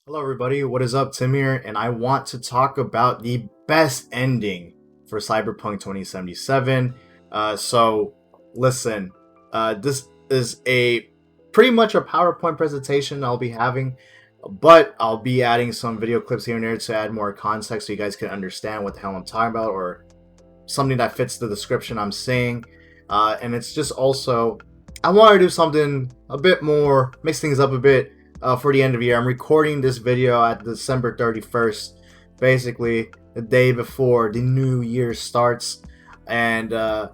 Hello, everybody. What is up? Tim here, and I want to talk about the best ending for Cyberpunk 2077. So, listen, this is a pretty much a PowerPoint presentation I'll be having, but I'll be adding some video clips here and there to add more context so you guys can understand what the hell I'm talking about or something that fits the description I'm saying. And it's just also, I want to do something a bit more, mix things up a bit for the end of the year. I'm recording this video at December 31st, basically the day before the new year starts. And I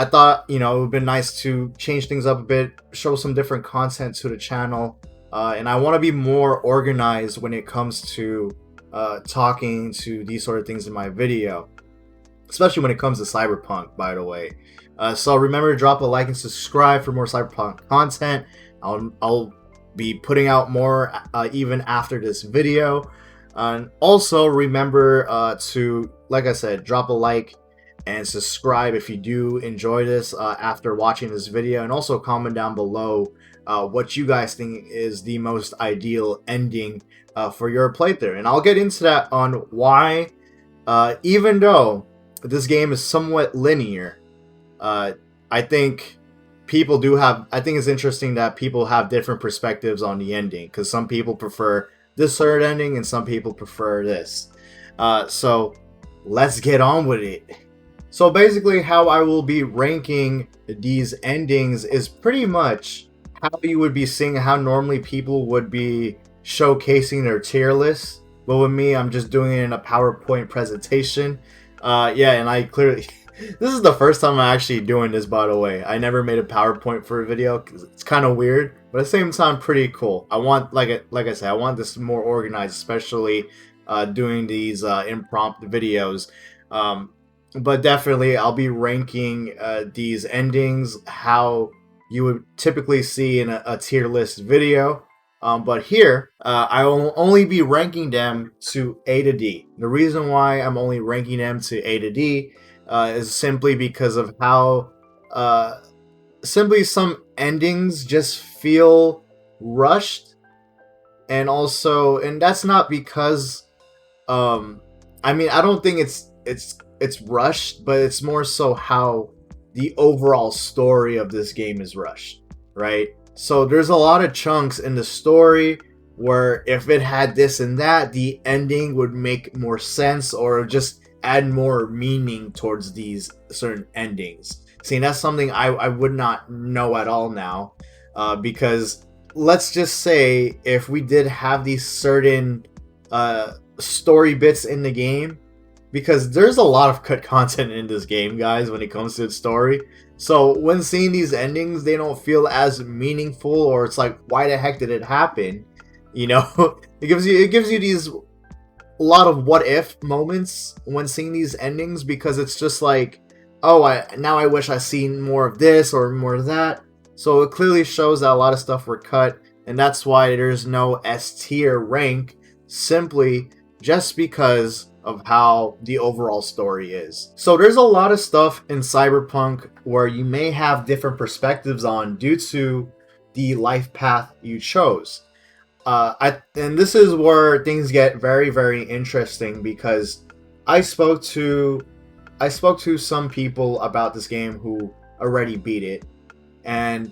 thought, it would have been nice to change things up a bit, show some different content to the channel. And I want to be more organized when it comes to talking to these sort of things in my video, especially when it comes to Cyberpunk, by the way. So remember to drop a like and subscribe for more Cyberpunk content. I'll be putting out more even after this video. And also remember to, like I said, drop a like and subscribe if you do enjoy this after watching this video. And also comment down below what you guys think is the most ideal ending for your playthrough. And I'll get into that on why, even though this game is somewhat linear, I think I think it's interesting that people have different perspectives on the ending, because some people prefer this third ending and some people prefer this. So let's get on with it. So basically how I will be ranking these endings is pretty much how you would be seeing how normally people would be showcasing their tier list. But with me, I'm just doing it in a PowerPoint presentation. Yeah, and I clearly... This is the first time I'm actually doing this, by the way. I never made a PowerPoint for a video because it's kind of weird, but at the same time, pretty cool. I want, like I said, I want this more organized, especially doing these impromptu videos. But definitely, I'll be ranking these endings how you would typically see in a tier list video. But here, I will only be ranking them to A to D. The reason why I'm only ranking them to A to D is simply because of how simply some endings just feel rushed, and that's not because I mean, I don't think it's rushed, but it's more so how the overall story of this game is rushed, right? So there's a lot of chunks in the story where if it had this and that, the ending would make more sense or just add more meaning towards these certain endings. See, that's something I would not know at all now, because let's just say if we did have these certain story bits in the game, because there's a lot of cut content in this game, guys, when it comes to its story. So when seeing these endings, they don't feel as meaningful, or it's like, why the heck did it happen? It gives you these a lot of what if moments when seeing these endings, because it's just like, oh, now I wish I seen more of this or more of that. So it clearly shows that a lot of stuff were cut, and that's why there's no S tier rank, simply just because of how the overall story is. So there's a lot of stuff in Cyberpunk where you may have different perspectives on due to the life path you chose. And this is where things get very, very interesting, because I spoke to some people about this game who already beat it, and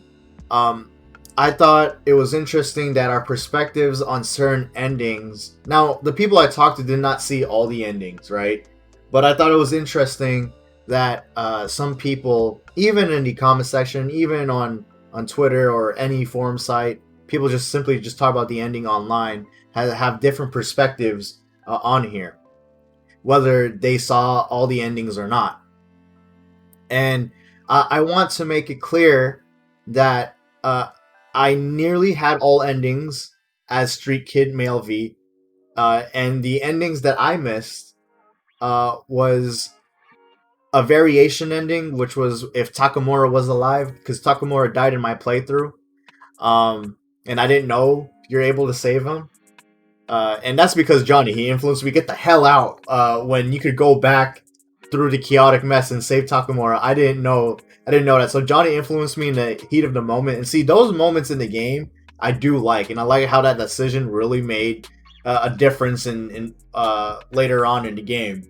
I thought it was interesting that our perspectives on certain endings. Now, the people I talked to did not see all the endings, right? But I thought it was interesting that some people, even in the comment section, even on Twitter or any forum site, people just simply talk about the ending online, have different perspectives on here, whether they saw all the endings or not. And I want to make it clear that I nearly had all endings as Street Kid Male V, and the endings that I missed was a variation ending, which was if Takamura was alive, because Takamura died in my playthrough. And I didn't know you're able to save him. And that's because Johnny, he influenced me get the hell out when you could go back through the chaotic mess and save Takamura. I didn't know that. So Johnny influenced me in the heat of the moment. And see, those moments in the game, I do like. And I like how that decision really made a difference in later on in the game.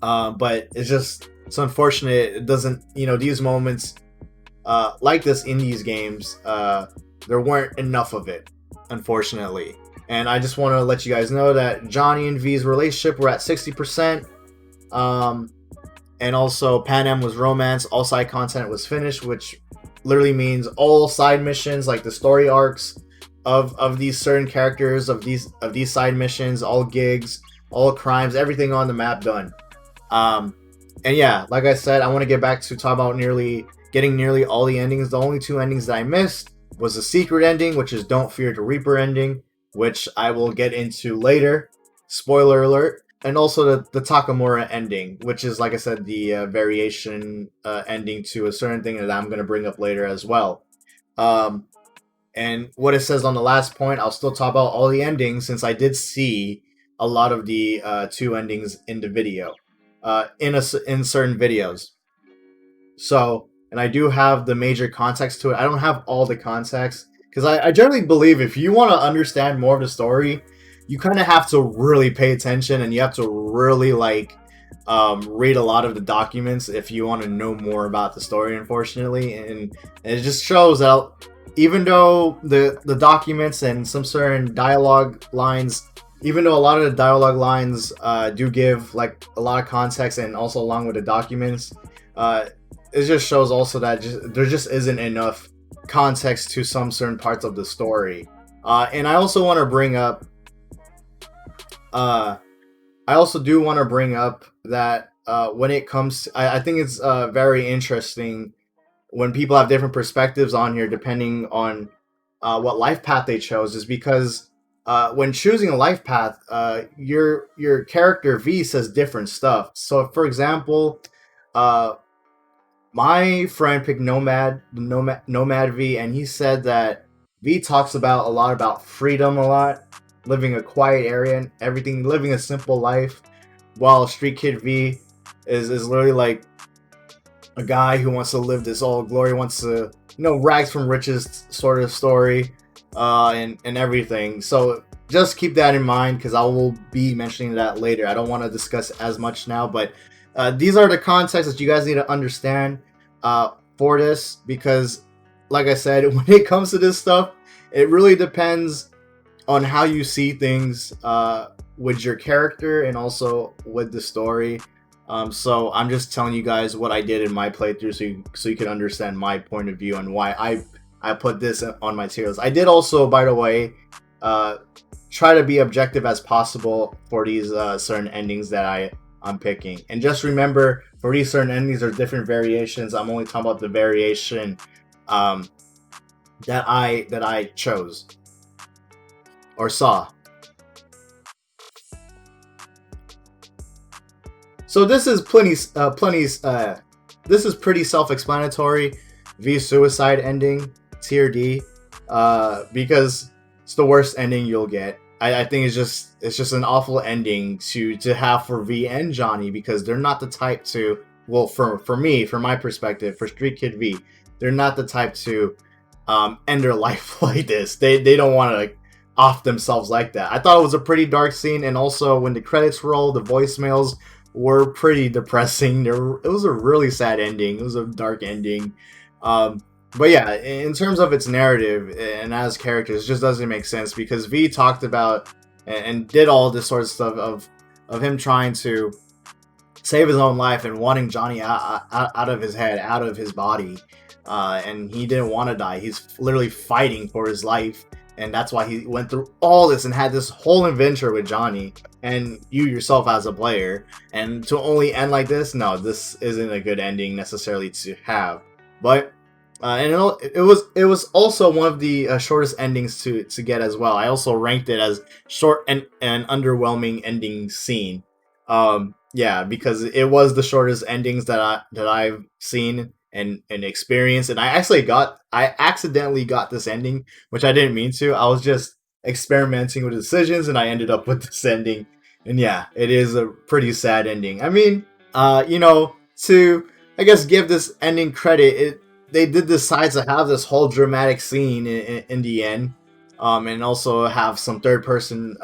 But it's just it's unfortunate it doesn't, these moments like this in these games, there weren't enough of it, unfortunately. And I just want to let you guys know that Johnny and V's relationship were at 60%. Um, and also Pan was romance. All side content was finished, which literally means all side missions, like the story arcs of these certain characters, of these side missions, all gigs, all crimes, everything on the map done. Um, and yeah, like I said, I want to get back to talk about getting nearly all the endings. The only two endings that I missed was the secret ending, which is Don't Fear the Reaper ending, which I will get into later. Spoiler alert. And also the Takamura ending, which is, like I said, the variation ending to a certain thing that I'm going to bring up later as well. And what it says on the last point, I'll still talk about all the endings since I did see a lot of the two endings in the video, in certain videos. So, and I do have the major context to it. I don't have all the context because I generally believe if you want to understand more of the story, you kind of have to really pay attention and you have to really read a lot of the documents if you want to know more about the story, unfortunately. And it just shows that even though the documents and some certain dialogue lines, even though a lot of the dialogue lines do give like a lot of context, and also along with the documents, it just shows also that there just isn't enough context to some certain parts of the story. And I also want to bring up I also do want to bring up that when it comes to, I think it's very interesting when people have different perspectives on here depending on what life path they chose, is because when choosing a life path, your character V says different stuff. So for example, my friend picked Nomad V, and he said that V talks about a lot about freedom, a lot, living a quiet area and everything, living a simple life, while Street Kid V is literally like a guy who wants to live this all glory, wants to, rags from riches sort of story, and everything. So just keep that in mind because I will be mentioning that later. I don't want to discuss as much now, but these are the contexts that you guys need to understand for this, because like I said, when it comes to this stuff, it really depends on how you see things with your character and also with the story. So I'm just telling you guys what I did in my playthrough, so you can understand my point of view and why I put this on my tier list. I did also, by the way, try to be objective as possible for these certain endings that I'm picking. And just remember, for these certain endings, there are different variations. I'm only talking about the variation that I chose or saw. So this is this is pretty self-explanatory. V suicide ending, tier D, because it's the worst ending you'll get. I think it's just an awful ending to have for V and Johnny, because they're not the type to, well, for me, from my perspective, for Street Kid V, they're not the type to end their life like this. They don't want to like off themselves like that. I thought it was a pretty dark scene, and also when the credits roll, the voicemails were pretty depressing. It was a really sad ending. It was a dark ending. But yeah, in terms of its narrative and as characters, it just doesn't make sense, because V talked about and did all this sort of stuff of him trying to save his own life and wanting Johnny out of his head, out of his body, and he didn't want to die. He's literally fighting for his life, and that's why he went through all this and had this whole adventure with Johnny and you yourself as a player. And to only end like this, no, this isn't a good ending necessarily to have. But and it was also one of the shortest endings to get as well. I also ranked it as short and underwhelming ending scene. Yeah, because it was the shortest endings that I've seen and experienced. And I accidentally got this ending, which I didn't mean to. I was just experimenting with decisions, and I ended up with this ending. And yeah, it is a pretty sad ending. I mean, to I guess give this ending credit, they did decide to have this whole dramatic scene in the end, and also have some third person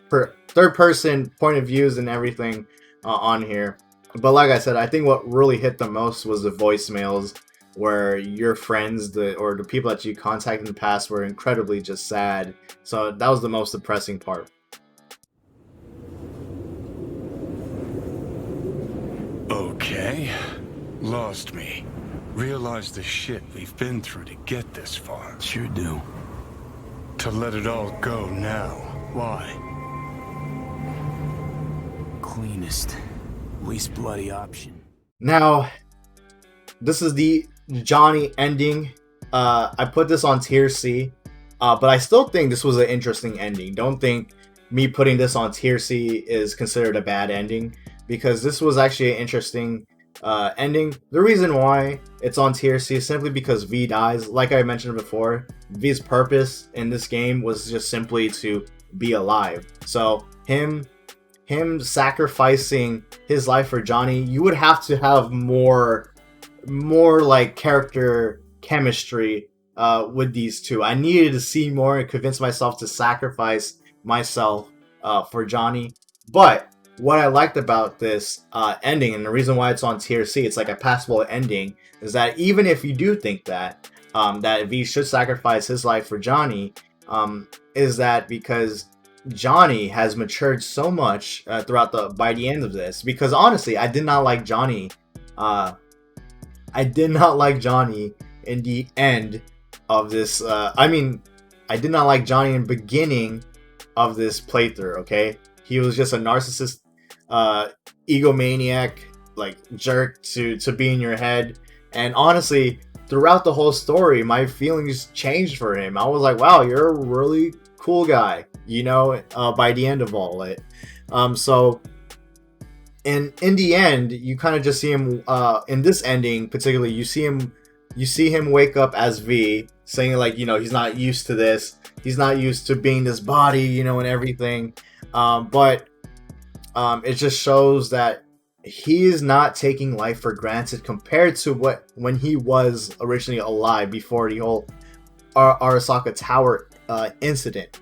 point of views and everything on here. But like I said, I think what really hit the most was the voicemails, where your friends, or the people that you contacted in the past, were incredibly just sad. So that was the most depressing part. Okay. Lost me. Realize the shit we've been through to get this far. Sure do. To let it all go now. Why? Cleanest, least bloody option. Now, this is the Johnny ending. I put this on tier C, but I still think this was an interesting ending. Don't think me putting this on tier C is considered a bad ending, because this was actually an interesting ending. The reason why it's on tier C is simply because V dies. Like I mentioned before, V's purpose in this game was just simply to be alive. So him sacrificing his life for Johnny, you would have to have more like character chemistry with these two. I needed to see more and convince myself to sacrifice myself for Johnny. But what I liked about this ending, and the reason why it's on tier C, it's like a passable ending, is that even if you do think that that V should sacrifice his life for Johnny, is that because Johnny has matured so much by the end of this. Because honestly, I did not like Johnny. I did not like Johnny in the end of this. I did not like Johnny in the beginning of this playthrough. Okay, he was just a narcissist, egomaniac, like jerk to be in your head. And honestly, throughout the whole story, my feelings changed for him. I was like, wow, you're a really cool guy, by the end of all it. So in the end, you kind of just see him in this ending particularly, you see him wake up as V, saying like, he's not used to this, he's not used to being this body, and everything. But it just shows that he is not taking life for granted compared to when he was originally alive before the whole Arasaka Tower incident.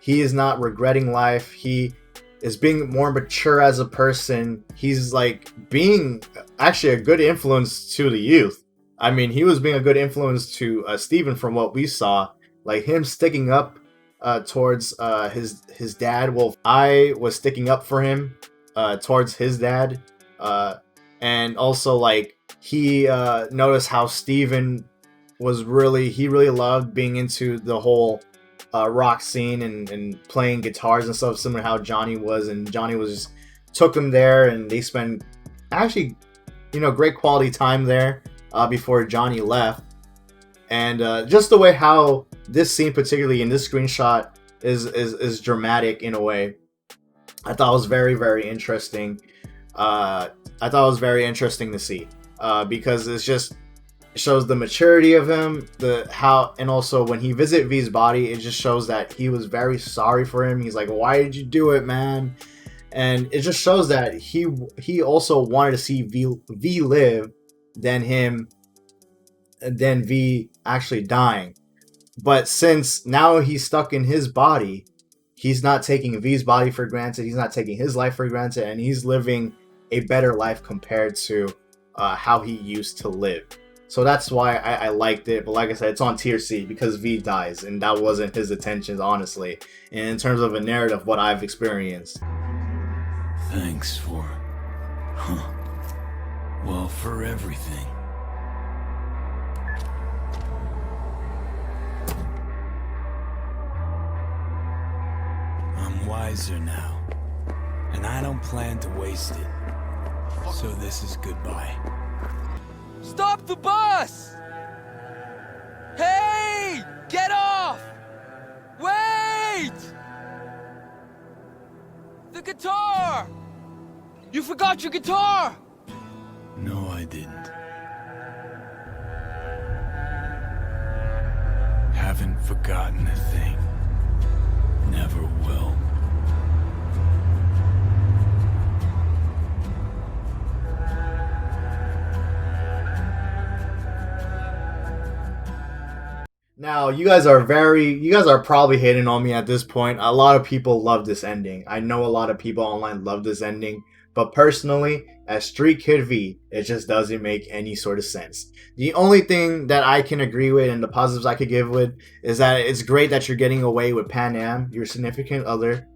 He is not regretting life. He is being more mature as a person. He's like being actually a good influence to the youth. I mean, he was being a good influence to Steven from what we saw, like him sticking up towards his dad. Well, I was sticking up for him towards his dad, and also like he noticed how Steven really loved being into the whole rock scene and playing guitars and stuff, similar to how Johnny was, and Johnny took him there, and they spent actually great quality time there before Johnny left. And just the way how this scene, particularly in this screenshot, is dramatic in a way, I thought was very, very interesting. I thought it was very interesting to see because it shows the maturity of him, and also when he visit V's body, it just shows that he was very sorry for him. He's like, "Why did you do it, man?" And it just shows that he also wanted to see V live than V actually dying. But since now he's stuck in his body, he's not taking V's body for granted. He's not taking his life for granted, and he's living a better life compared to how he used to live. So that's why I liked it. But like I said, it's on tier C because V dies, and that wasn't his intentions, honestly. And in terms of a narrative, what I've experienced. Thanks for... well, for everything. I'm wiser now, and I don't plan to waste it. So this is goodbye. Stop the bus! Hey! Get off! Wait! The guitar! You forgot your guitar! No, I didn't. Haven't forgotten a thing. Never will. Now, you guys are probably hating on me at this point. A lot of people love this ending. I know a lot of people online love this ending, but personally, as Street Kid V, it just doesn't make any sort of sense. The only thing that I can agree with and the positives I could give with is that it's great that you're getting away with Pan Am, your significant other,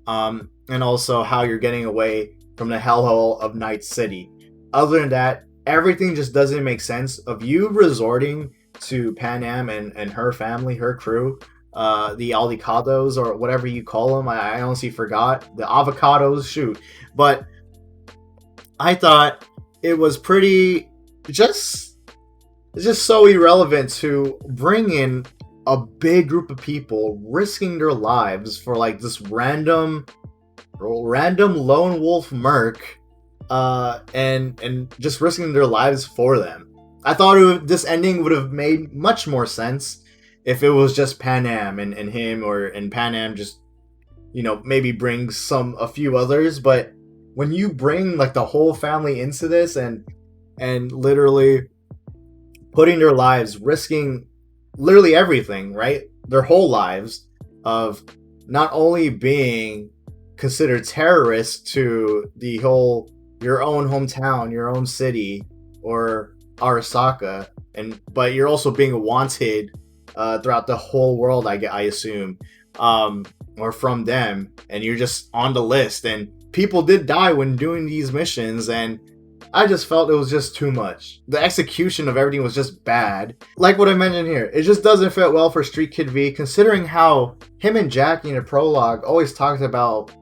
and also how you're getting away from the hellhole of Night City. Other than that, everything just doesn't make sense of you resorting to Pan Am and her family, her crew, the Aldicados or whatever you call them. I honestly forgot the avocados. Shoot, but I thought it was pretty just it's just so irrelevant to bring in a big group of people risking their lives for like this random lone wolf merc, and just risking their lives for them. I thought this ending would have made much more sense if it was just Pan Am and him, or and Pan Am just maybe bring a few others. But when you bring like the whole family into this and literally putting their lives, risking literally everything, right? Their whole lives of not only being considered terrorists to the whole your own hometown, your own city, or Arasaka, but you're also being wanted throughout the whole world. I assume, or from them, and you're just on the list. And people did die when doing these missions, and I just felt it was just too much. The execution of everything was just bad. Like what I mentioned here, it just doesn't fit well for Street Kid V, considering how him and Jackie in the prologue always talked about,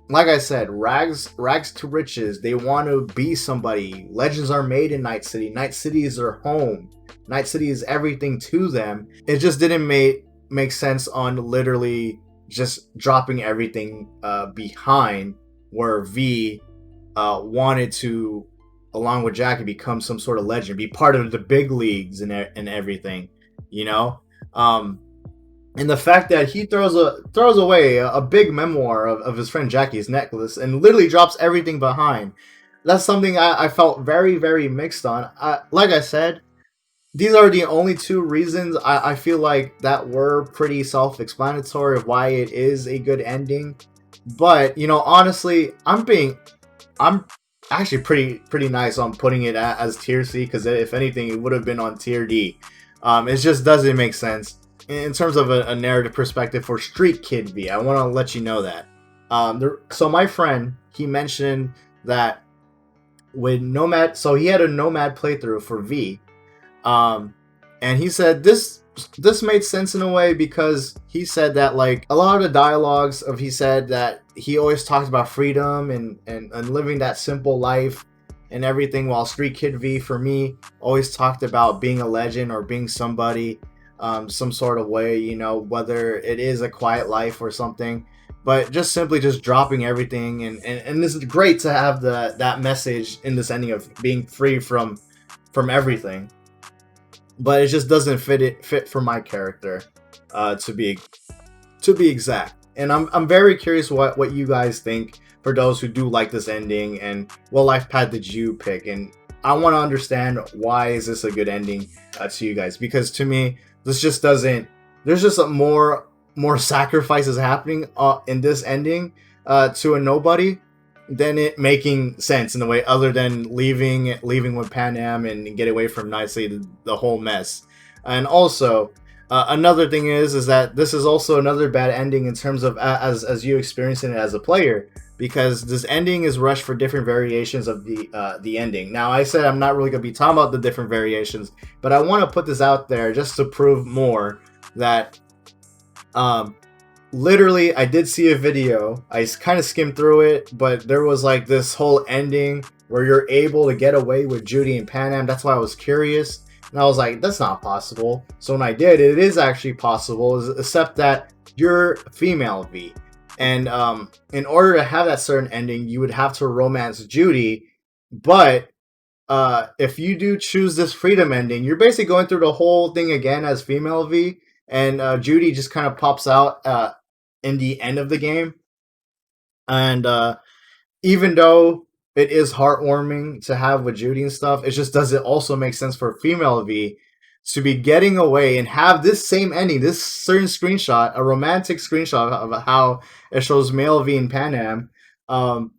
like I said, rags to riches. They want to be somebody. Legends are made in Night City. Night City is their home. Night City is everything to them. It just didn't make sense on literally just dropping everything behind, where V wanted to, along with Jackie, become some sort of legend, be part of the big leagues and everything, you know. And the fact that he throws away a big memoir of his friend Jackie's necklace and literally drops everything behind. That's something I felt very, very mixed on. Like I said, these are the only two reasons I feel like that were pretty self-explanatory of why it is a good ending. But honestly, I'm actually pretty nice on putting it as tier C, because if anything, it would have been on tier D. It just doesn't make sense in terms of a narrative perspective for Street Kid V. I want to let you know that. So my friend, he mentioned that with Nomad, so he had a Nomad playthrough for V, and he said this made sense in a way, because he said that like a lot of the dialogues of, he said that he always talked about freedom and living that simple life and everything, while Street Kid V for me always talked about being a legend or being somebody, some sort of way, whether it is a quiet life or something, but just simply just dropping everything. And this is great to have that message in this ending of being free from everything, but it just doesn't fit for my character, to be exact. And I'm very curious what you guys think, for those who do like this ending, and what life path did you pick. And I want to understand, why is this a good ending to you guys? Because to me, this just doesn't. There's just more sacrifices happening in this ending to a nobody, than it making sense in a way, other than leaving with Pan Am and get away from nicely the whole mess. And also, another thing is that this is also another bad ending in terms of as you experiencing it as a player, because this ending is rushed for different variations of the ending. Now, I said I'm not really going to be talking about the different variations, but I want to put this out there just to prove more that literally, I did see a video. I kind of skimmed through it, but there was like this whole ending where you're able to get away with Judy and Pan Am. That's why I was curious. And I was like, that's not possible. So when I did, it is actually possible, except that you're female V. And in order to have that certain ending, you would have to romance Judy. But if you do choose this freedom ending, you're basically going through the whole thing again as female V. And Judy just kind of pops out in the end of the game. And even though it is heartwarming to have with Judy and stuff, it just doesn't also make sense for female V, to be getting away and have this same ending, this certain screenshot, a romantic screenshot of how it shows male V and Panam, um,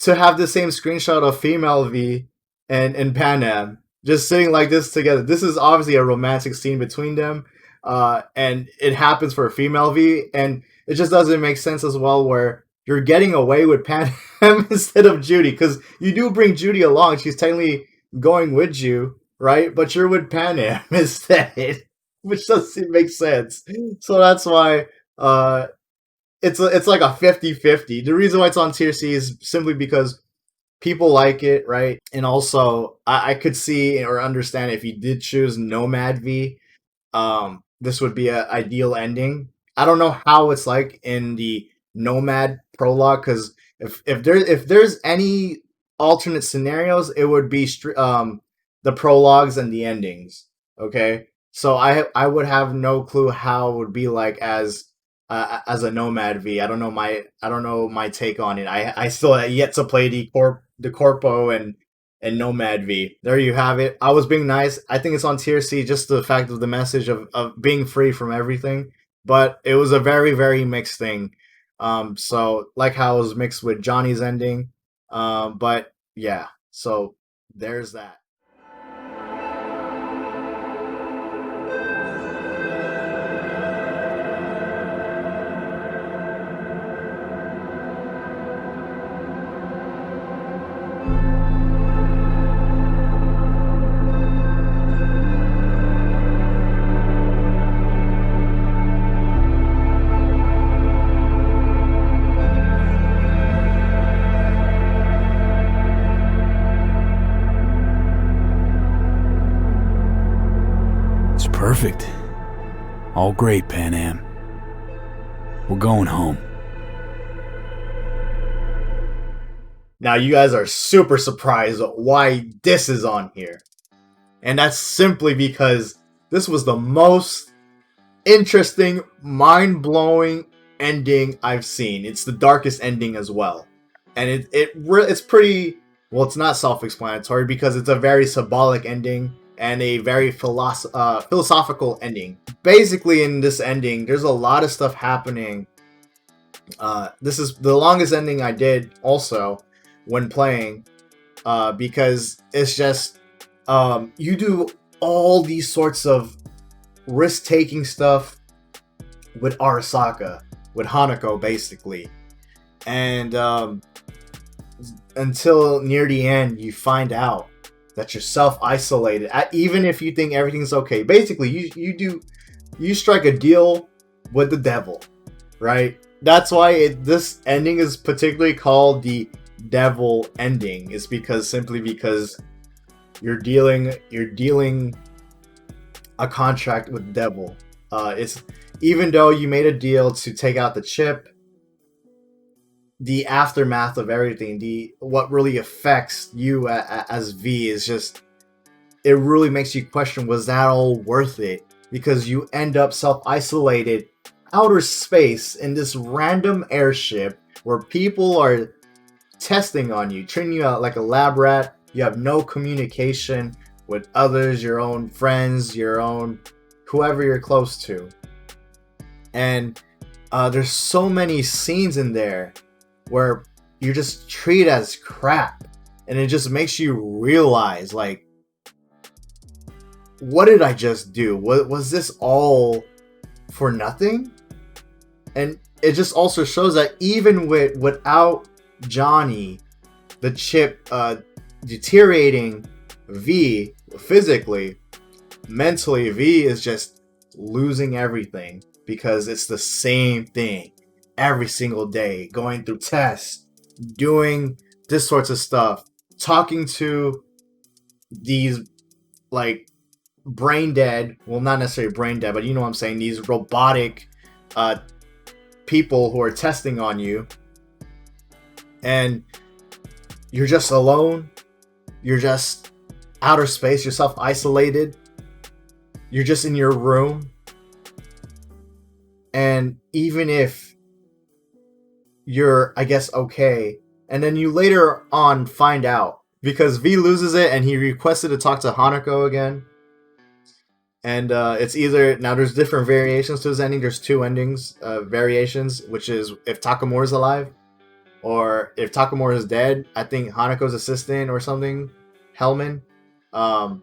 to have the same screenshot of female V and Panam just sitting like this together. This is obviously a romantic scene between them, and it happens for a female V, and it just doesn't make sense as well where you're getting away with Panam instead of Judy, because you do bring Judy along. She's technically going with you, right? But you're with Panam instead, which doesn't make sense. So that's why it's like a 50-50. The reason why it's on tier C is simply because people like it, right? And also I could see or understand if you did choose Nomad V, this would be an ideal ending. I don't know how it's like in the Nomad prologue, because if there's any alternate scenarios, it would be the prologues and the endings. Okay, so I would have no clue how it would be like as a Nomad V. I don't know my take on it. I still have yet to play the Corpo and Nomad V. There you have it. I was being nice. I think it's on tier C, just the fact of the message of being free from everything. But it was a very, very mixed thing. So like how it was mixed with Johnny's ending. But yeah, so there's that. Perfect. All great, Panam. We're going home. Now you guys are super surprised why this is on here. And that's simply because this was the most interesting, mind-blowing ending I've seen. It's the darkest ending as well. And it's pretty, well, it's not self-explanatory because it's a very symbolic ending and a very philosophical ending. Basically, in this ending, there's a lot of stuff happening. This is the longest ending I did also when playing, because it's just you do all these sorts of risk-taking stuff with Arasaka, with Hanako, basically. And until near the end, you find out that you're self-isolated, even if you think everything's okay. Basically, you strike a deal with the devil, right? That's why this ending is particularly called the devil ending. It's simply because you're dealing a contract with the devil. It's even though you made a deal to take out the chip, the aftermath of everything, what really affects you as V is just, it really makes you question, was that all worth it? Because you end up self-isolated outer space in this random airship where people are testing on you, treating you out like a lab rat. You have no communication with others, your own friends, your own whoever you're close to. And there's so many scenes in there where you're just treated as crap, and it just makes you realize, like, what did I just do? Was this all for nothing? And it just also shows that even without Johnny, the chip deteriorating V physically, mentally, V is just losing everything because it's the same thing every single day, going through tests, doing this sorts of stuff, talking to these, like, brain dead, well, not necessarily brain dead, but you know what I'm saying, these robotic people who are testing on you, and you're just alone, you're just outer space, you're self-isolated, you're just in your room. And even if you're, I guess, okay, and then you later on find out, because V loses it and he requested to talk to Hanako again, And it's either now there's different variations to his ending. There's two endings, variations, which is if Takamura's alive or if Takamura is dead. I think Hanako's assistant or something, Hellman, um,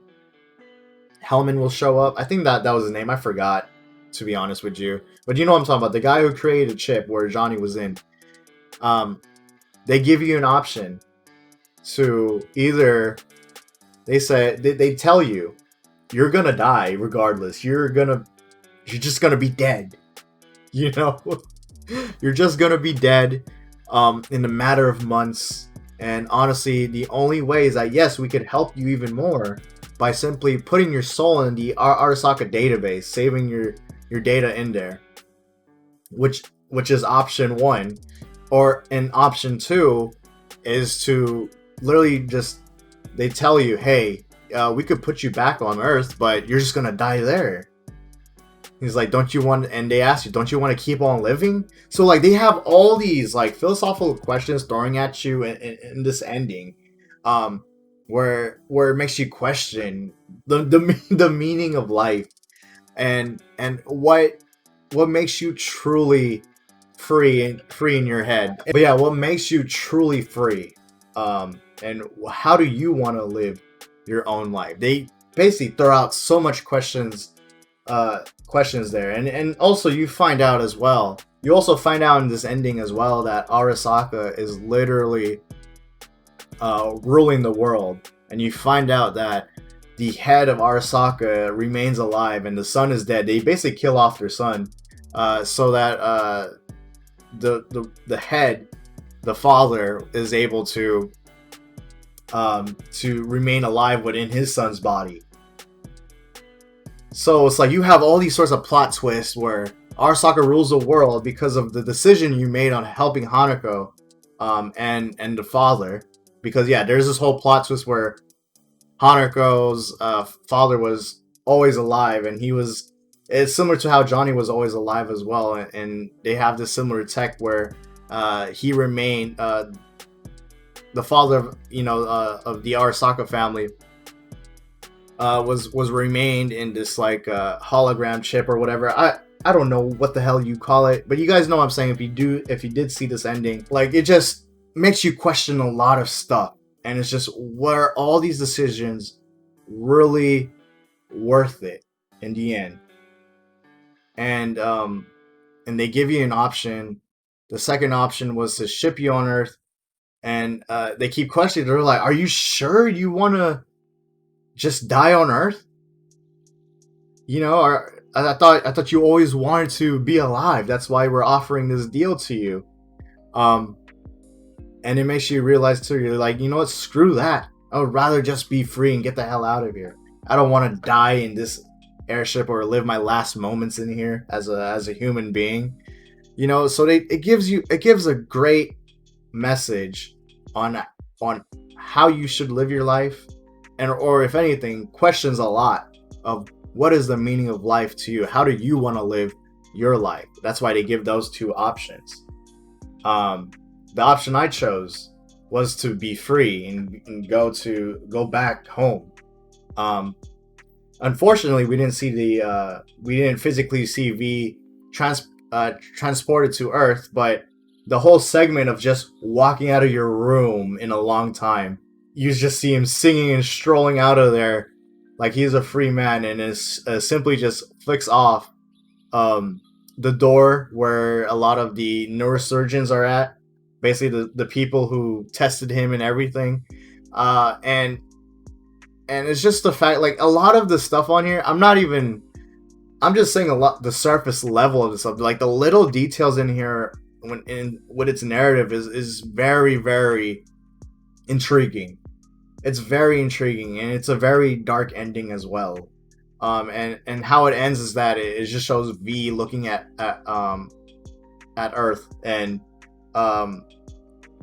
Hellman will show up. I think that was his name. I forgot, to be honest with you. But you know what I'm talking about. The guy who created Chip, where Johnny was in. Um, they give you an option to either they tell you you're gonna die regardless. You're just gonna be dead. You know, you're just gonna be dead in a matter of months. And honestly, the only way is that yes, we could help you even more by simply putting your soul in the Arasaka database, saving your data in there, which is option one. Or in option two is to literally just they tell you, hey, we could put you back on Earth, but you're just gonna die there. He's like, don't you want? And they ask you, don't you want to keep on living? So like they have all these like philosophical questions throwing at you in this ending, where it makes you question the meaning of life and what makes you truly free in your head. But yeah, what makes you truly free, and how do you want to live your own life? They basically throw out so much questions there, and also you also find out in this ending as well that Arasaka is literally ruling the world, and you find out that the head of Arasaka remains alive and the son is dead. They basically kill off their son, so that the head, the father, is able to remain alive within his son's body. So it's like you have all these sorts of plot twists where Arasaka rules the world because of the decision you made on helping Hanako, and the father. Because yeah, there's this whole plot twist where Hanako's father was always alive, and it's similar to how Johnny was always alive as well, and they have this similar tech where he remained the father of of the Arasaka family was remained in this like hologram chip or whatever. I don't know what the hell you call it, but you guys know what I'm saying. If you did see this ending, like it just makes you question a lot of stuff, and it's just, were all these decisions really worth it in the end? And they give you an option. The second option was to ship you on Earth, and they keep questioning. They're like, "Are you sure you want to just die on Earth? You know, I thought you always wanted to be alive. That's why we're offering this deal to you." And it makes you realize too. You're like, you know what? Screw that. I would rather just be free and get the hell out of here. I don't want to die in this airship or live my last moments in here as a human being. You know, so it gives a great message on how you should live your life, or if anything, questions a lot of what is the meaning of life to you. How do you want to live your life? That's why they give those two options. The option I chose was to be free and go back home. Unfortunately, we didn't physically see V transported to Earth, but the whole segment of just walking out of your room in a long time, you just see him singing and strolling out of there like he's a free man, and is simply just flicks off the door where a lot of the neurosurgeons are at, basically the people who tested him and everything, and it's just the fact, like, a lot of the stuff on here, I'm just saying a lot, the surface level of the stuff, like the little details in here with its narrative is very, very intriguing. It's very intriguing, and it's a very dark ending as well. And how it ends is that it just shows V looking at Earth, and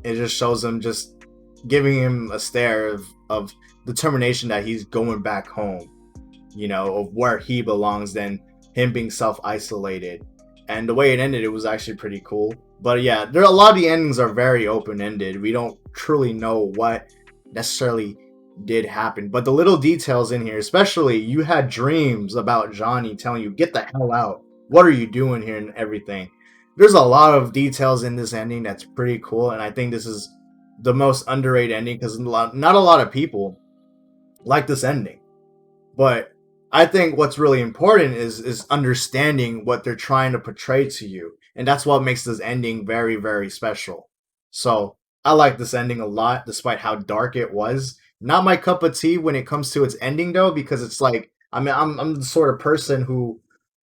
it just shows him just giving him a stare of determination that he's going back home, you know, of where he belongs, than him being self-isolated. And the way it ended, it was actually pretty cool. But yeah, a lot of the endings are very open-ended. We don't truly know what necessarily did happen. But the little details in here, especially you had dreams about Johnny telling you, get the hell out. What are you doing here and everything? There's a lot of details in this ending that's pretty cool. And I think this is the most underrated ending because not a lot of people like this ending. But I think what's really important is understanding what they're trying to portray to you. And that's what makes this ending very, very special. So I like this ending a lot, despite how dark it was. Not my cup of tea when it comes to its ending, though, because it's like, I mean, I'm the sort of person who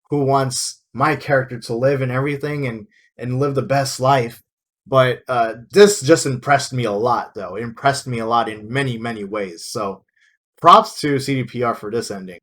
wants my character to live and everything and live the best life. But this just impressed me a lot, though. It impressed me a lot in many, many ways. So props to CDPR for this ending.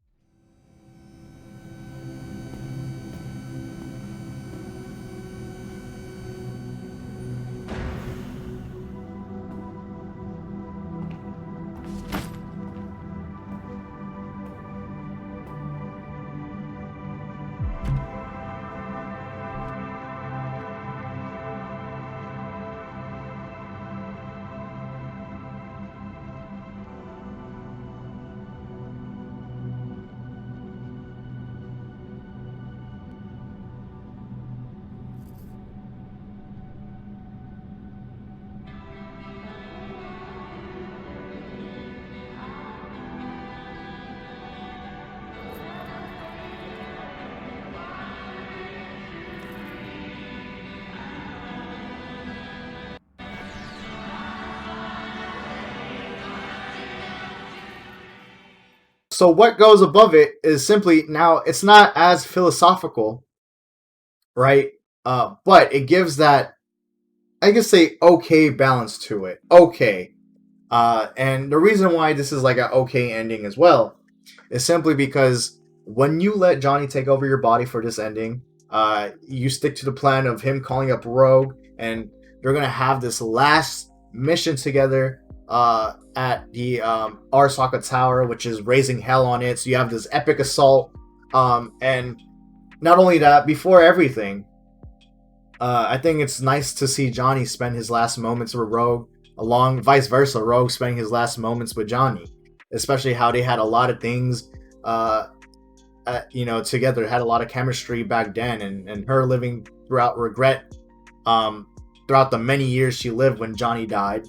So what goes above it is simply now it's not as philosophical, right? But it gives that I guess say okay balance to it. Okay. And the reason why this is like an okay ending as well is simply because when you let Johnny take over your body for this ending, you stick to the plan of him calling up Rogue, and they're gonna have this last mission together at the Arasaka Tower, which is raising hell on it. So you have this epic assault, and not only that, before everything, I think it's nice to see Johnny spend his last moments with Rogue, along vice versa, Rogue spending his last moments with Johnny, especially how they had a lot of things together, had a lot of chemistry back then, and her living throughout regret throughout the many years she lived when Johnny died.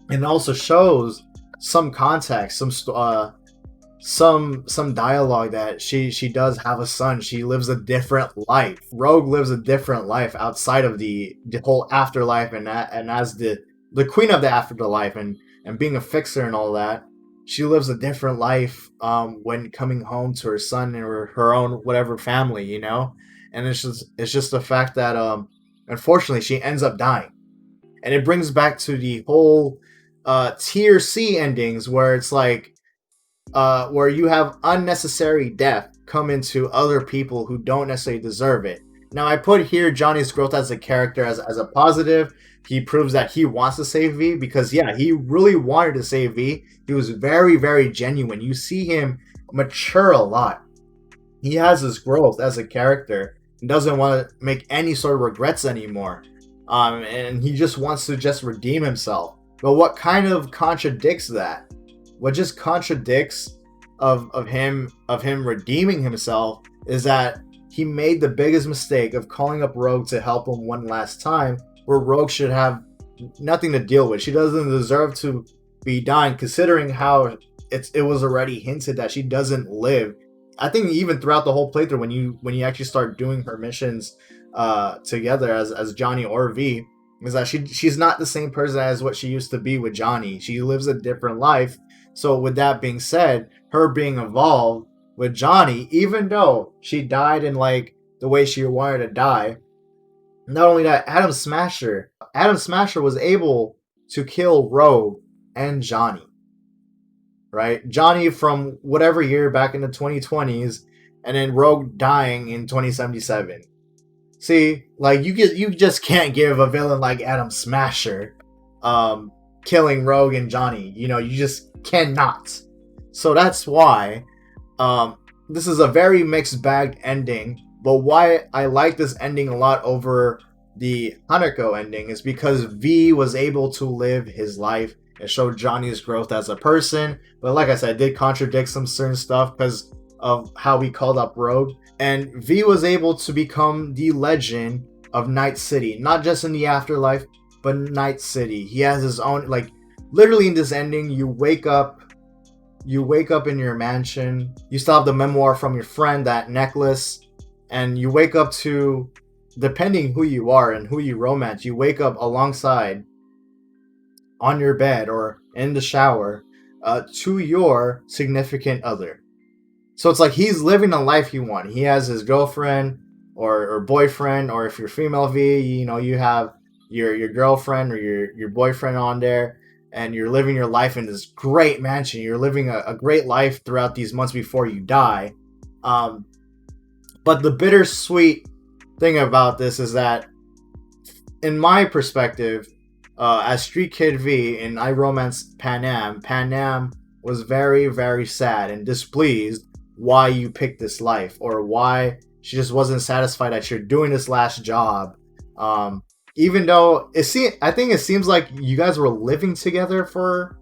And it also shows some context, some dialogue that she does have a son. She lives a different life. Rogue lives a different life outside of the whole afterlife, and as the queen of the afterlife, and being a fixer and all that, she lives a different life when coming home to her son and her own whatever family, you know. And it's just the fact that unfortunately she ends up dying, and it brings back to the whole tier C endings where it's like where you have unnecessary death come into other people who don't necessarily deserve it. Now I put here Johnny's growth as a character as a positive. He proves that he wants to save V, because yeah, he really wanted to save V. He was very, very genuine. You see him mature a lot. He has his growth as a character and doesn't want to make any sort of regrets anymore. And he just wants to just redeem himself. But what kind of contradicts that? What just contradicts of him redeeming himself is that he made the biggest mistake of calling up Rogue to help him one last time, where Rogue should have nothing to deal with. She doesn't deserve to be dying, considering how it was already hinted that she doesn't live. I think even throughout the whole playthrough, when you actually start doing her missions together as Johnny or V, is that she's not the same person as what she used to be with Johnny. She lives a different life. So with that being said, her being involved with Johnny, even though she died in like the way she wanted to die, not only that, Adam Smasher was able to kill Rogue and Johnny. Right? Johnny from whatever year back in the 2020s, and then Rogue dying in 2077. See, like you just can't give a villain like Adam Smasher killing Rogue and Johnny. You know, you just cannot. So that's why this is a very mixed bagged ending. But why I like this ending a lot over the Hanako ending is because V was able to live his life It showed Johnny's growth as a person, but like I said, it did contradict some certain stuff because of how he called up Rogue. And V was able to become the legend of Night City, not just in the afterlife, but Night City. He has his own, like, literally in this ending, you wake up in your mansion, you still have the memoir from your friend, that necklace, and you wake up to, depending who you are and who you romance, you wake up alongside on your bed or in the shower to your significant other. So it's like he's living a life he wants. He has his girlfriend or boyfriend, or if you're female V, you know, you have your girlfriend or your boyfriend on there, and you're living your life in this great mansion. You're living a great life throughout these months before you die. But the bittersweet thing about this is that, in my perspective, as Street Kid V and I romanced Panam was very, very sad and displeased why you picked this life, or why she just wasn't satisfied that you're doing this last job. Even though I think it seems like you guys were living together for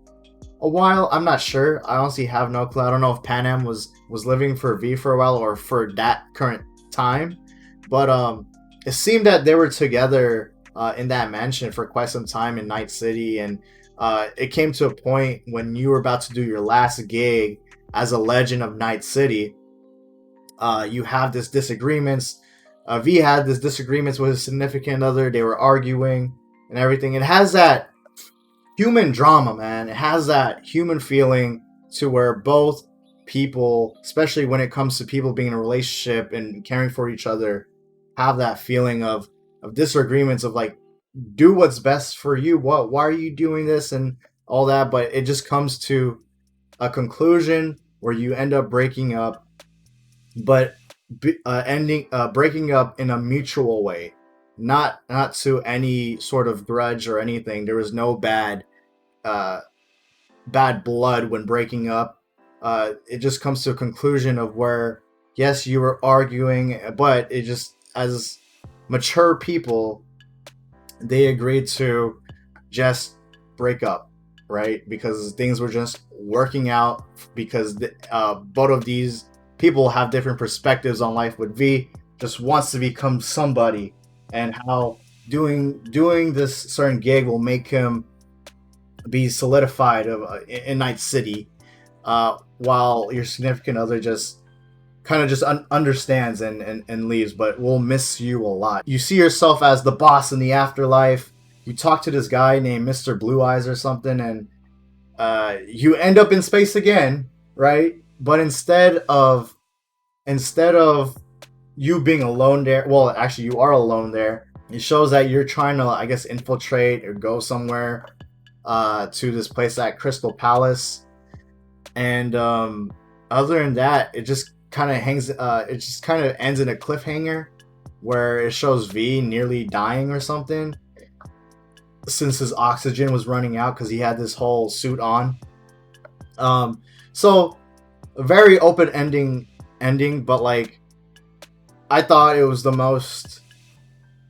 a while. I'm not sure. I honestly have no clue. I don't know if Panam was living for V for a while or for that current time, but it seemed that they were together in that mansion for quite some time in Night City, and it came to a point when you were about to do your last gig as a legend of Night City. You have this disagreements. V had this disagreements with his significant other. They were arguing and everything. It has that human drama, man. It has that human feeling to where both people, especially when it comes to people being in a relationship and caring for each other, have that feeling of disagreements of like, do what's best for you. Why are you doing this and all that? But it just comes to a conclusion where you end up breaking up, but breaking up in a mutual way, not to any sort of grudge or anything. There was no bad blood when breaking up. It just comes to a conclusion of where, yes, you were arguing, but it just, as mature people, they agreed to just break up, right? Because things were just working out, because both of these people have different perspectives on life. With V just wants to become somebody, and how doing this certain gig will make him be solidified in Night City, while your significant other just kind of just understands and leaves, but will miss you a lot. You see yourself as the boss in the afterlife. You talk to this guy named Mr. Blue Eyes or something, and you end up in space again, right? But instead of you being alone there, well, actually you are alone there. It shows that you're trying to, I guess, infiltrate or go somewhere to this place at Crystal Palace, and other than that, it just kind of ends in a cliffhanger where it shows V nearly dying or something, since his oxygen was running out because he had this whole suit on. So a very open ending, but like, I thought it was the most,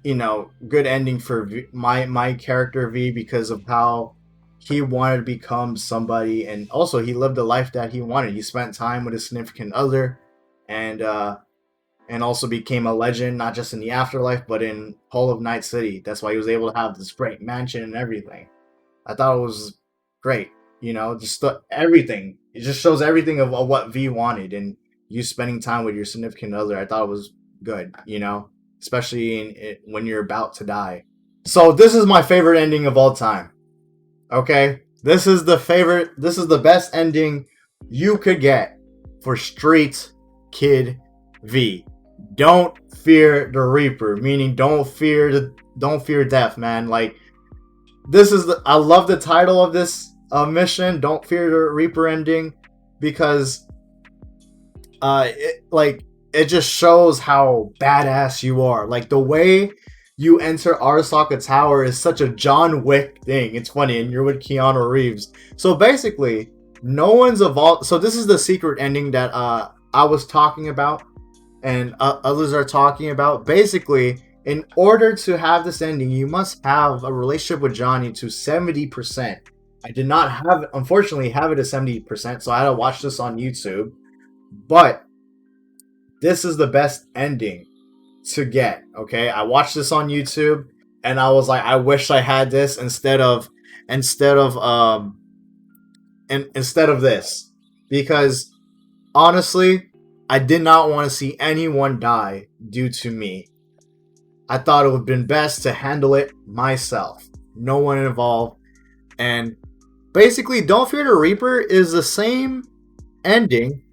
good ending for my character V, because of how he wanted to become somebody, and also he lived the life that he wanted. He spent time with his significant other, and also became a legend, not just in the afterlife, but in whole of Night City. That's why he was able to have this great mansion and everything. I thought it was great, just everything. It just shows everything of what V wanted, and you spending time with your significant other. I thought it was good, especially when you're about to die. So this is my favorite ending of all time. Okay, this is the best ending you could get for Street Kid V. Don't fear the Reaper, meaning don't fear death, man. Like, I love the title of this mission, Don't Fear the Reaper ending, because it just shows how badass you are. Like, the way you enter Arasaka Tower is such a John Wick thing. It's funny, and you're with Keanu Reeves. So basically, no one's evolved. So this is the secret ending that I was talking about, and others are talking about. Basically, in order to have this ending, you must have a relationship with Johnny to 70%. I did not have, unfortunately, have it at 70%, so I had to watch this on YouTube. But this is the best ending to get. Okay, I watched this on YouTube, and I was like, I wish I had this instead of instead of this, because honestly, I did not want to see anyone die due to me. I thought it would have been best to handle it myself. No one involved. And basically, Don't Fear the Reaper is the same ending.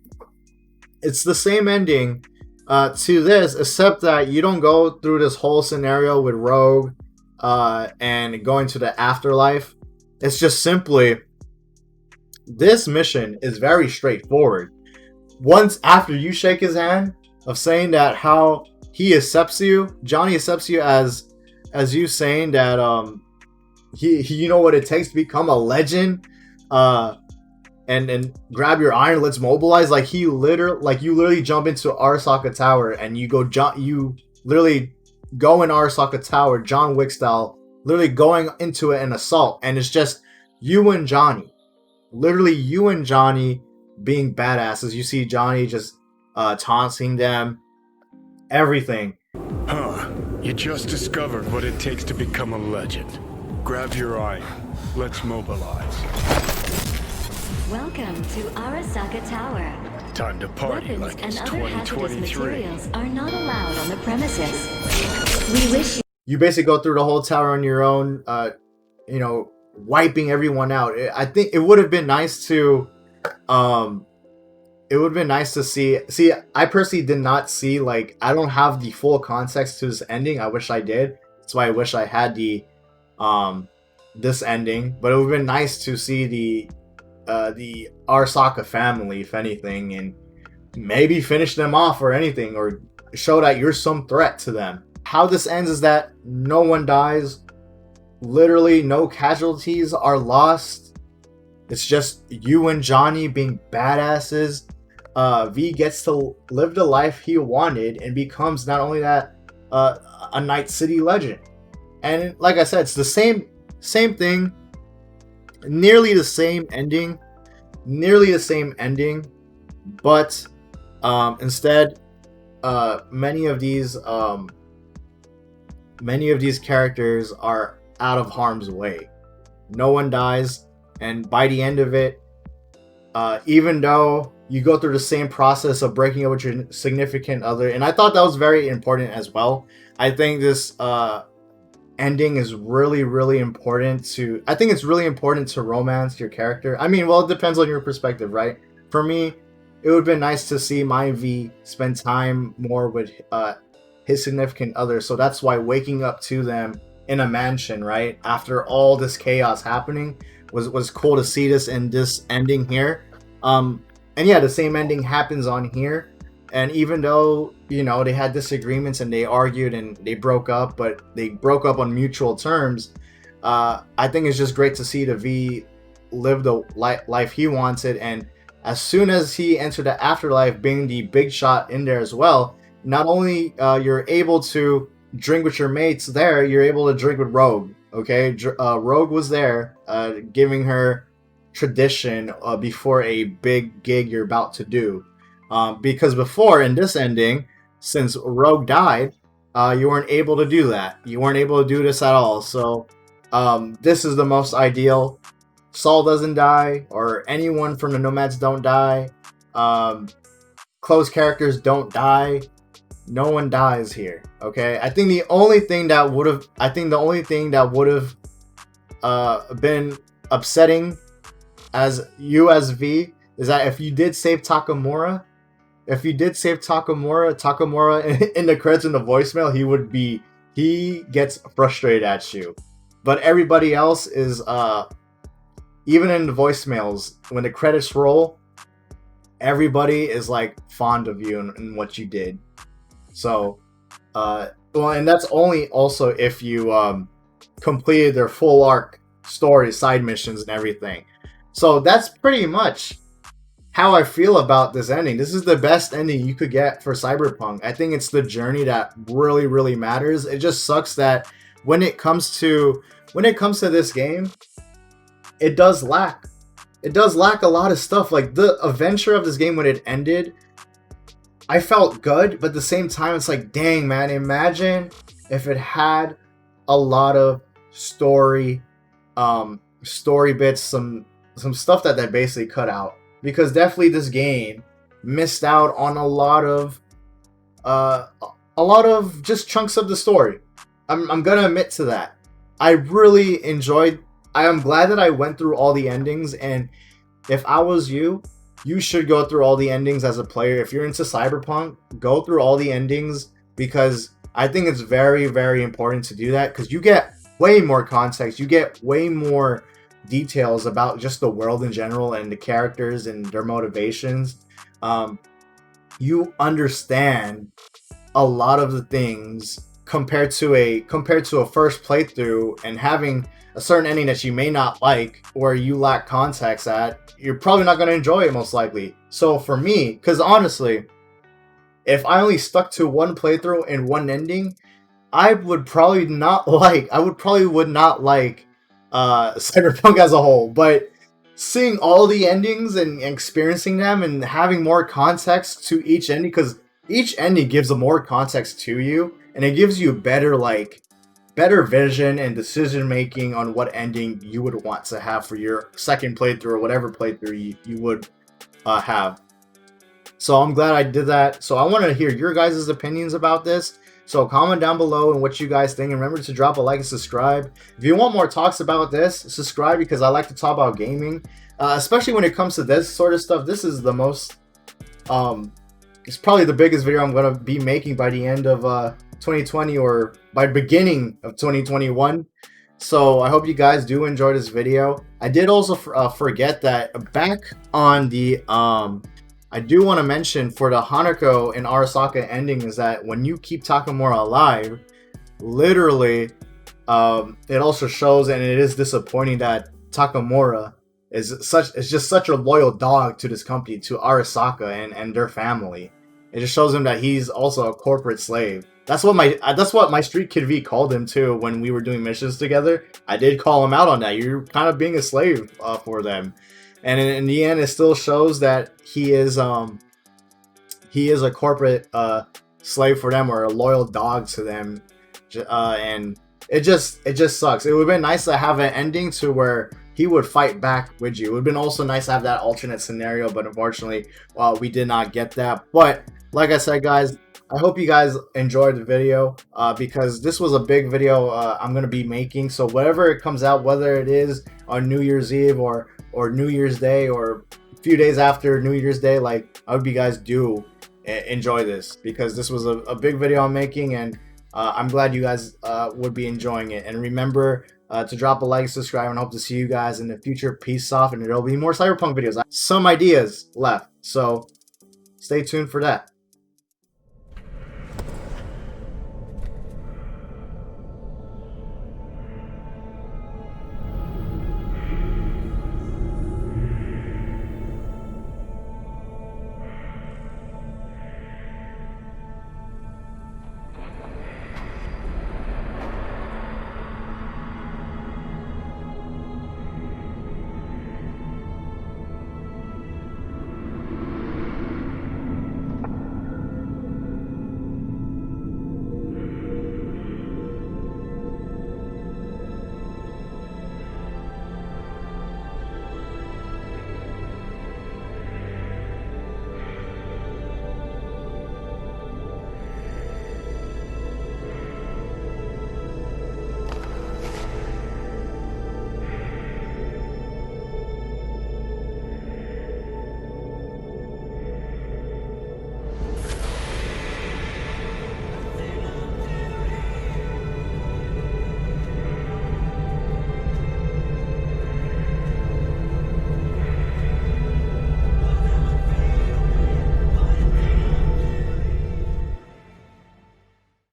It's the same ending to this, except that you don't go through this whole scenario with Rogue and going to the afterlife. It's just simply, this mission is very straightforward. Once after you shake his hand, of saying that how he accepts you, Johnny accepts you as you saying that he you know what it takes to become a legend, and grab your iron, let's mobilize. Like you literally jump into Arasaka Tower and you literally go in Arasaka Tower, John Wick style, literally going into it an assault, and it's just you and Johnny, literally you and Johnny being badasses. You see Johnny just taunting them, everything. Huh. You just discovered what it takes to become a legend. Grab your iron. Let's mobilize. Welcome to Arasaka Tower. Time to party Weapons like it's and other hazardous 2023. materials are not allowed on the premises. We wish you You basically go through the whole tower on your own, wiping everyone out. I think it would have been nice to see. I personally did not see, like, I don't have the full context to this ending. I wish I did. That's why I wish I had the this ending. But it would have been nice to see the Arasaka family, if anything, and maybe finish them off or anything, or show that you're some threat to them. How this ends is that no one dies. Literally no casualties are lost. It's just you and Johnny being badasses. V gets to live the life he wanted and becomes not only that, a Night City legend. And like I said, it's the same thing, nearly the same ending, but instead, many of these characters are out of harm's way. No one dies, and by the end of it, even though you go through the same process of breaking up with your significant other, and I thought that was very important as well. I think this ending is really, really important to. I think it's really important to romance your character. I mean, well, it depends on your perspective, right? For me, it would have been nice to see my V spend time more with his significant other. So that's why waking up to them in a mansion, right, after all this chaos happening, was cool to see this in this ending here. And yeah, the same ending happens on here. And even though, they had disagreements and they argued and they broke up, but they broke up on mutual terms, I think it's just great to see the V live the life he wanted. And as soon as he entered the afterlife, being the big shot in there as well, not only you're able to drink with your mates there, you're able to drink with Rogue. Okay, Rogue was there, giving her tradition before a big gig you're about to do. Because before, in this ending, since Rogue died, you weren't able to do that. You weren't able to do this at all. So this is the most ideal. Saul doesn't die, or anyone from the Nomads don't die. Closed characters don't die. No one dies here. Okay, I think the only thing that would have been upsetting as V is that if you did save Takamura, Takamura in the credits in the voicemail, he gets frustrated at you. But everybody else is even in the voicemails, when the credits roll, everybody is like fond of you and what you did. So and that's only also if you completed their full arc story, side missions and everything. So that's pretty much how I feel about this ending. This is the best ending you could get for Cyberpunk. I think it's the journey that really, really matters. It just sucks that when it comes to this game, it does lack. It does lack a lot of stuff. Like the adventure of this game when it ended, I felt good, but at the same time, it's like, dang man, imagine if it had a lot of story bits, some stuff that they basically cut out, because definitely this game missed out on a lot of just chunks of the story. I'm gonna admit to that. I really enjoyed. I am glad that I went through all the endings, and if I was you, you should go through all the endings as a player. If you're into Cyberpunk, go through all the endings, because I think it's very, very important to do that, because you get way more context, you get way more details about just the world in general and the characters and their motivations. You understand a lot of the things compared to a first playthrough, and having a certain ending that you may not like or you lack context at, you're probably not going to enjoy it most likely. So for me, because honestly, if I only stuck to one playthrough and one ending, I would probably would not like Cyberpunk as a whole. But seeing all the endings and experiencing them and having more context to each ending, because each ending gives a more context to you, and it gives you better vision and decision making on what ending you would want to have for your second playthrough or whatever playthrough you would have. So I'm glad I did that. So I want to hear your guys' opinions about this. So comment down below and what you guys think, and remember to drop a like and subscribe. If you want more talks about this, subscribe, because I like to talk about gaming, especially when it comes to this sort of stuff. This is the most it's probably the biggest video I'm going to be making by the end of 2020 or by beginning of 2021. So I hope you guys do enjoy this video. I did also forget that back on the I do want to mention for the Hanako and Arasaka ending is that when you keep Takamura alive, literally it also shows, and it is disappointing, that Takamura is just such a loyal dog to this company, to Arasaka and their family. It just shows him that he's also a corporate slave. That's what my Street Kid V called him too when we were doing missions together. I did call him out on that. You're kind of being a slave for them. And in the end, it still shows that he is a corporate slave for them, or a loyal dog to them, and it just sucks. It would have been nice to have an ending to where he would fight back with you. It would have been also nice to have that alternate scenario, but unfortunately, we did not get that. But like I said, guys, I hope you guys enjoyed the video, because this was a big video I'm going to be making. So whatever it comes out, whether it is on New Year's Eve or New Year's Day or a few days after New Year's Day, like, I hope you guys do enjoy this, because this was a big video I'm making, and I'm glad you guys would be enjoying it. And remember to drop a like, subscribe, and hope to see you guys in the future. Peace off, and there'll be more Cyberpunk videos. I have some ideas left, so stay tuned for that.